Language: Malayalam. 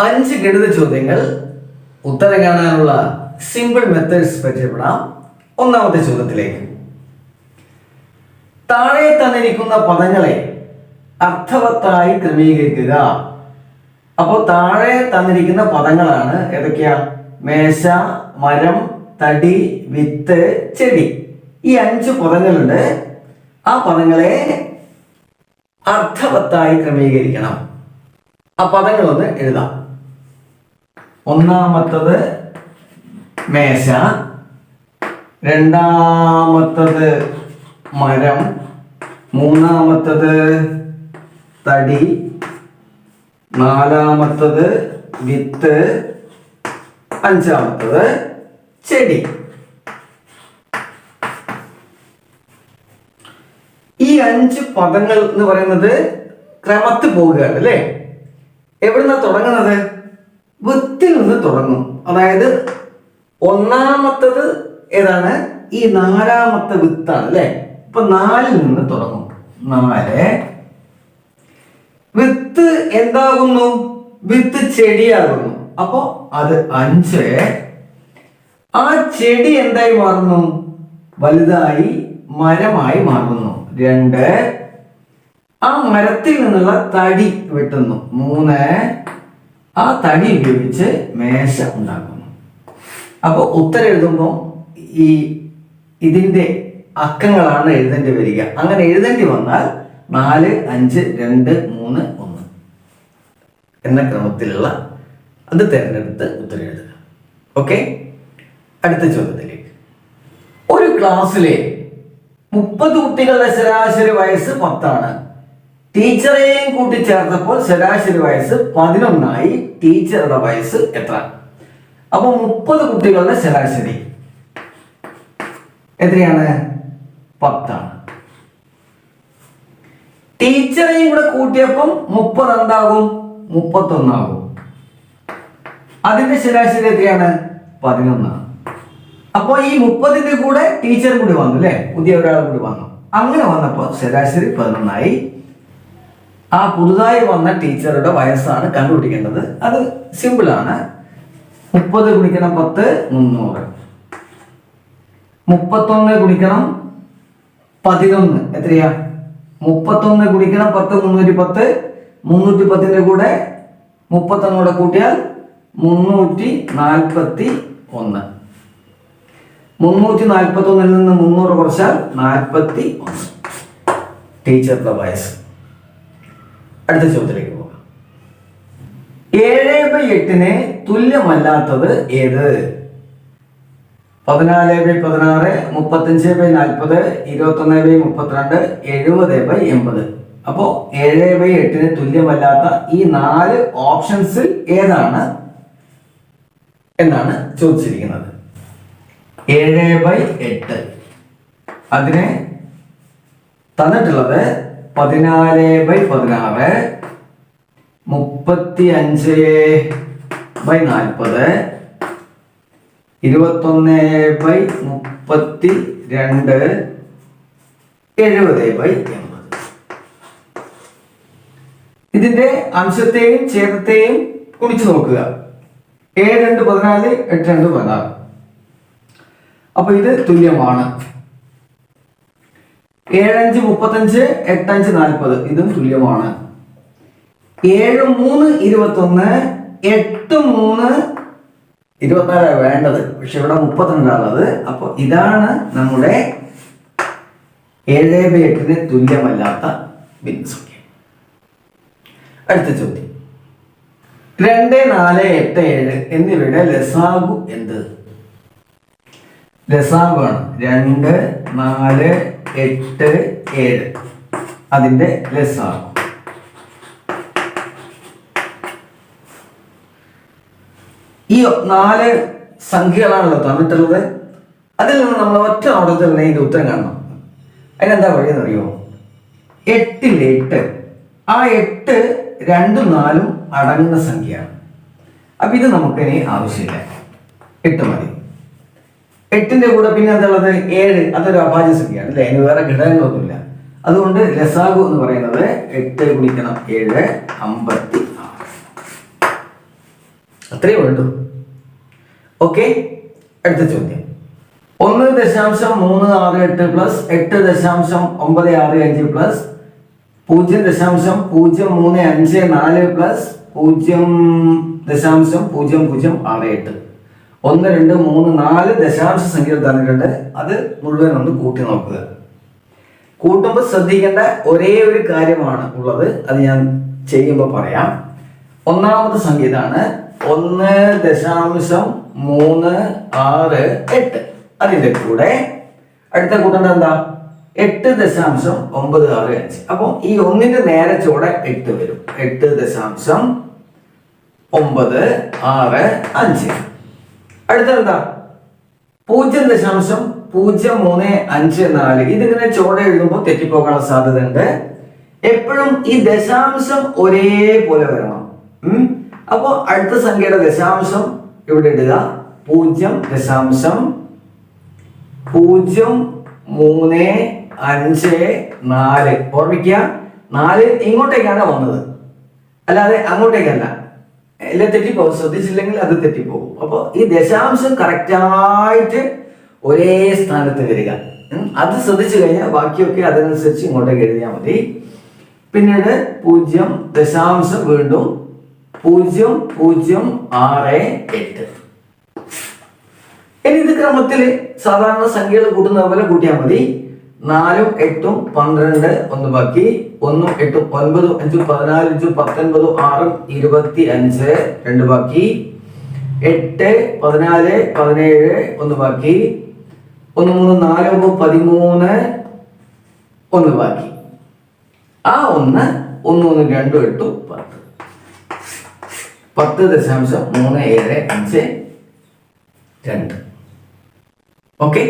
5 ഗണിത ചോദ്യങ്ങൾ ഉത്തരം കാണാനുള്ള സിമ്പിൾ മെത്തേഡ്സ് പരിചയപ്പെടാം. ഒന്നാമത്തെ ചോദ്യത്തിലേക്ക്. താഴെ തന്നിരിക്കുന്ന പദങ്ങളെ അർത്ഥവത്തായി ക്രമീകരിക്കുക. അപ്പോൾ താഴെ തന്നിരിക്കുന്ന പദങ്ങളാണ് ഏതൊക്കെയാ? മേശ, മരം, തടി, വിത്ത്, ചെടി. ഈ 5 പദങ്ങളുണ്ട്. ആ പദങ്ങളെ അർത്ഥവത്തായി ക്രമീകരിക്കണം. ആ പദങ്ങളൊന്ന് എഴുതാം. ഒന്നാമത്തത് മേശ, രണ്ടാമത്തത് മരം, മൂന്നാമത്തത് തടി, നാലാമത്തത് വിത്ത്, അഞ്ചാമത്തത് ചെടി. ഈ 5 പദങ്ങൾ എന്ന് പറയുന്നത് ക്രമത്തിൽ പോവുകയാണ് അല്ലേ? എവിടുന്ന തുടങ്ങുന്നത്? വിത്തിൽ നിന്ന് തുടങ്ങും. അതായത് ഒന്നാമത്തത് ഏതാണ്? ഈ നാലാമത്തെ വിത്താണ് അല്ലേ? ഇപ്പൊ 4 നിന്ന് തുടങ്ങും. 4 വിത്ത് എന്താകുന്നു? വിത്ത് ചെടിയാകുന്നു. അപ്പോ അത് 5. ആ ചെടി എന്തായി മാറുന്നു? വലുതായി മരമായി മാറുന്നു. 2 ആ മരത്തിൽ നിന്നുള്ള തടി വെട്ടുന്നു. 3 ആ തടി ഉപയോഗിച്ച് മേശ ഉണ്ടാക്കുന്നു. അപ്പോൾ ഉത്തരം എഴുതുമ്പോൾ ഇതിന്റെ അക്കങ്ങളാണ് എഴുതേണ്ടി വരിക. അങ്ങനെ എഴുതേണ്ടി വന്നാൽ 4, 5, 2, 3, 1 എന്ന ക്രമത്തിലുള്ള അത് തിരഞ്ഞെടുത്ത് ഉത്തരം എഴുതുക. ഓക്കെ, അടുത്ത ചോദ്യത്തിലേക്ക്. ഒരു ക്ലാസ്സിലെ 30 കുട്ടികളുടെ ശരാശരി വയസ്സ് 10 ആണ്. ടീച്ചറെയും കൂട്ടിച്ചേർത്തപ്പോൾ ശരാശരി വയസ്സ് 11 ടീച്ചറുടെ വയസ്സ് എത്ര? അപ്പൊ 30 കുട്ടികളുടെ ശരാശരി എത്രയാണ്? 10 ആണ്. ടീച്ചറെയും കൂടെ കൂട്ടിയപ്പം 30 എന്താകും? 31 ആകും. അതിന്റെ ശരാശരി എത്രയാണ്? 11. അപ്പൊ ഈ 30ന്റെ കൂടെ ടീച്ചർ കൂടി വന്നു അല്ലെ? പുതിയ ഒരാൾ കൂടി വന്നു. അങ്ങനെ വന്നപ്പോൾ ശരാശരി 11. ആ പുതുതായി വന്ന ടീച്ചറുടെ വയസ്സാണ് കണ്ടുപിടിക്കേണ്ടത്. അത് സിമ്പിൾ ആണ്. 30 ഗുണിക്കണം 10 300. 31 ഗുണിക്കണം 11 എത്രയാ? 31 ഗുണിക്കണം 10 310. 310ന്റെ കൂടെ 31 കൂടെ കൂട്ടിയാൽ 341. 341 നിന്ന് 300 കുറച്ചാൽ 41 ടീച്ചറുടെ വയസ്സ്. അടുത്ത ചോദ്യത്തിലേക്ക് പോകാം. 7/8 തുല്യമല്ലാത്തത് ഏത്? 14/16, 35/40, 21/32, 70/80. അപ്പോ 7/8 തുല്യമല്ലാത്ത ഈ 4 ഓപ്ഷൻസിൽ ഏതാണ് എന്നാണ് ചോദിച്ചിരിക്കുന്നത്. 7/8 അതിനെ തന്നിട്ടുള്ളത് 14/16, 35/40, 21/32, 70/80. ഇതിന്റെ അംശത്തെയും ഛേദത്തെയും കുറിച്ച് നോക്കുക. 7 2 14, 8 2 16. അപ്പൊ ഇത് തുല്യമാണ്. 7 5 35, 8 5 40 ഇതും തുല്യമാണ്. 7 3 21, 8 3 24 വേണ്ടത്. പക്ഷെ ഇവിടെ 32 ഉള്ളത്. അപ്പൊ ഇതാണ് നമ്മുടെ 7/8 തുല്യമല്ലാത്ത ഭിന്നസംഖ്യ. അടുത്ത ചോദ്യം. 2 4 8 7 എന്നിവയുടെ ലസാഗു എന്ത്? ലസാഗുവാണ് 2 4 8 7 അതിന്റെ ലസാഗു. ഈ 4 സംഖ്യകളാണല്ലോ തന്നിട്ടുള്ളത്. അതിൽ നിന്ന് നമ്മൾ ഒറ്റ ഓർഡറിൽ തന്നെ ഇതിന്റെ ഉത്തരം കാണണം. അതിനെന്താ വഴിയെന്ന് അറിയോ? 8 8 ആ 8 2 4 അടങ്ങുന്ന സംഖ്യയാണ്. അപ്പൊ ഇത് നമുക്കിനി ആവശ്യമില്ല. 8 മതി. 8ന്റെ കൂടെ പിന്നെ എന്താ ഉള്ളത്? 7. അതൊരു അഭാജ്യ സംഖ്യയാണ് അല്ലെ? അതിന് വേറെ ഘടകങ്ങളൊന്നുമില്ല. അതുകൊണ്ട് ലസാഗു എന്ന് പറയുന്നത് 8 ഗുണിക്കണം 7 56. അത്രയേ വേണ്ടു. ഓക്കെ, അടുത്ത ചോദ്യം. 1.368 പ്ലസ് 8.965 പ്ലസ് 0.0354 പ്ലസ് 0.0068. 1, 2, 3, 4 ദശാംശ സംഖ്യകൾ തന്നിട്ടുണ്ട്. അത് മുഴുവൻ ഒന്ന് കൂട്ടി നോക്കുക. കൂട്ടുമ്പോൾ ശ്രദ്ധിക്കേണ്ട ഒരേ ഒരു കാര്യമാണ് ഉള്ളത്, അത് ഞാൻ ചെയ്യുമ്പോൾ പറയാം. ഒന്നാമത്തെ സംഖ്യ ഇതാണ് 1.368. അതിൻ്റെ കൂടെ അടുത്ത കൂട്ടേണ്ടത് എന്താ? 8.965. അപ്പോൾ ഈ ഒന്നിന്റെ നേരെ ചുവടെ 8 വരും. 8.965. അടുത്തെന്താ? 0.0354. ഇതിങ്ങനെ ചുവടെ എഴുതുമ്പോൾ തെറ്റിപ്പോകാനുള്ള സാധ്യത ഉണ്ട്. എപ്പോഴും ഈ ദശാംശം ഒരേപോലെ വരണം. അപ്പോൾ അടുത്ത സംഖ്യയുടെ ദശാംശം ഇവിടെ ഇടുക. 0.0354. ഓർമ്മിക്കുക, 4 ഇങ്ങോട്ടേക്കാണ് വന്നത്, അല്ലാതെ അങ്ങോട്ടേക്കല്ല. എല്ലാം തെറ്റിപ്പോകും, ശ്രദ്ധിച്ചില്ലെങ്കിൽ അത് തെറ്റിപ്പോകും. അപ്പോൾ ഈ ദശാംശം കറക്റ്റായിട്ട് ഒരേ സ്ഥാനത്ത് വരിക. അത് ശ്രദ്ധിച്ചു കഴിഞ്ഞാൽ ബാക്കിയൊക്കെ അതിനനുസരിച്ച് ഇങ്ങോട്ടേക്ക് എഴുതിയാൽ മതി. പിന്നീട് 0 ദശാംശം വീണ്ടും 0.068. ഇനി ഇത് ക്രമത്തിൽ സാധാരണ സംഖ്യകൾ കൂട്ടുന്ന പോലെ കൂട്ടിയാൽ മതി. 4ഉം 8ഉം 12, 1 ബാക്കി. 1ഉം 8ഉം 9, 5, 14, 19, 6, 25, 2 ബാക്കി. 8, 14, 17, 1 ബാക്കി. 1, 3, 4, 13, 1 ബാക്കി. ആ 1, 1, 3, 2, 8, 10. 10.375.2. ഓക്കെ.